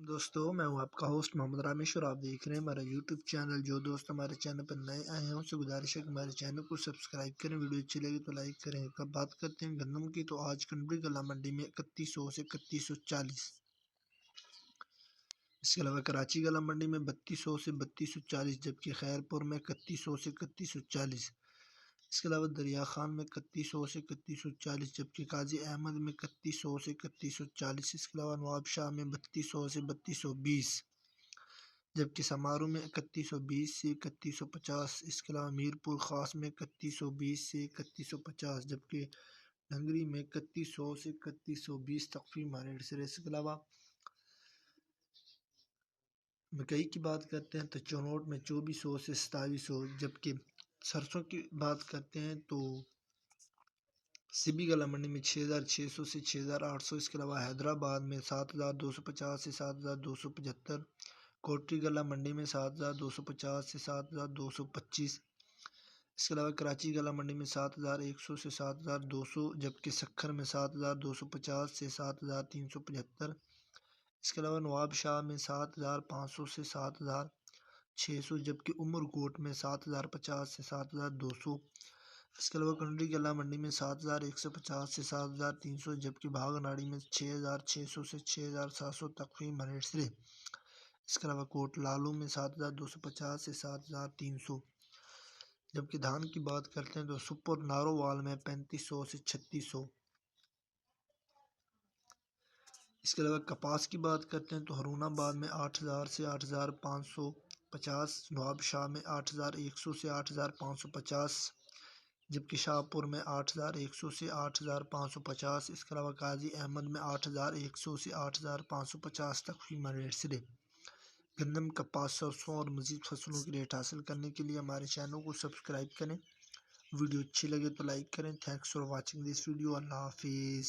دوستو میں ہوں آپ کا ہوسٹ محمد رامیش اور آپ دیکھ رہے ہیں ہمارا یوٹیوب چینل۔ جو دوست ہمارے چینل پر نئے آئے ہیں ان سے گزارش ہے کہ ہمارے چینل کو سبسکرائب کریں، ویڈیو اچھی لگے تو لائک کریں۔ اب بات کرتے ہیں گندم کی، تو آج کنڈری گلا منڈی میں 3100 سے 3140، اس کے علاوہ کراچی گلا منڈی میں 3200 سے 3240، جبکہ خیرپور میں 3100 سے 3140، اس کے علاوہ دریا خان میں 3100 سے 3140، جبکہ قاضی احمد میں 3100 سے 3140، اس کے علاوہ نواب شاہ میں 3200 سے 3220، جبکہ سمارو میں 3120 سے 3150، اس کے علاوہ میر پور خاص میں 3120 سے 3150، جبکہ ڈنگری میں 3100 سے 3120 تخفیف ریٹ سے۔ اس کے علاوہ مکئی کی بات کرتے ہیں تو چونوٹ میں 2400 سے 2700، جبکہ سرسوں کی بات کرتے ہیں تو سبی گلا منڈی میں 6600 سے 6800، اس کے علاوہ حیدرآباد میں 7250 سے 7275، کوٹری گلا منڈی میں 7250 سے 7225، اس کے علاوہ کراچی گلا منڈی میں 7100 سے 7200، جبکہ سکھر میں 7250 سے 7375، اس کے علاوہ نواب شاہ میں 7500 سے 7600، جبکہ عمر کوٹ میں 7050 سے 7200، اس کے علاوہ کنڈری گلا منڈی میں 7150 سے 7300، جبکہ بھاگ ناڑی میں 6600 سے 6700 تخفیف ریٹ سے۔ اس کے علاوہ کوٹ لالو میں 7250 سے 7300، جبکہ دھان کی بات کرتے ہیں تو سپر نارووال میں 3500 سے 3600، اس کے علاوہ کپاس کی بات کرتے ہیں تو ہرون آباد میں 8000 سے 8550، نواب شاہ میں 8100 سے 8550، جبکہ شاہ پور میں 8100 سے 8550، اس کے علاوہ قاضی احمد میں 8100 سے 8550 تک فیمر ریٹ سے۔ گندم، کپاس، سرسوں اور مزید فصلوں کی ریٹ حاصل کرنے کے لیے ہمارے چینل کو سبسکرائب کریں، ویڈیو اچھی لگے تو لائک کریں۔ Thanks for watching this video. اللہ حافظ۔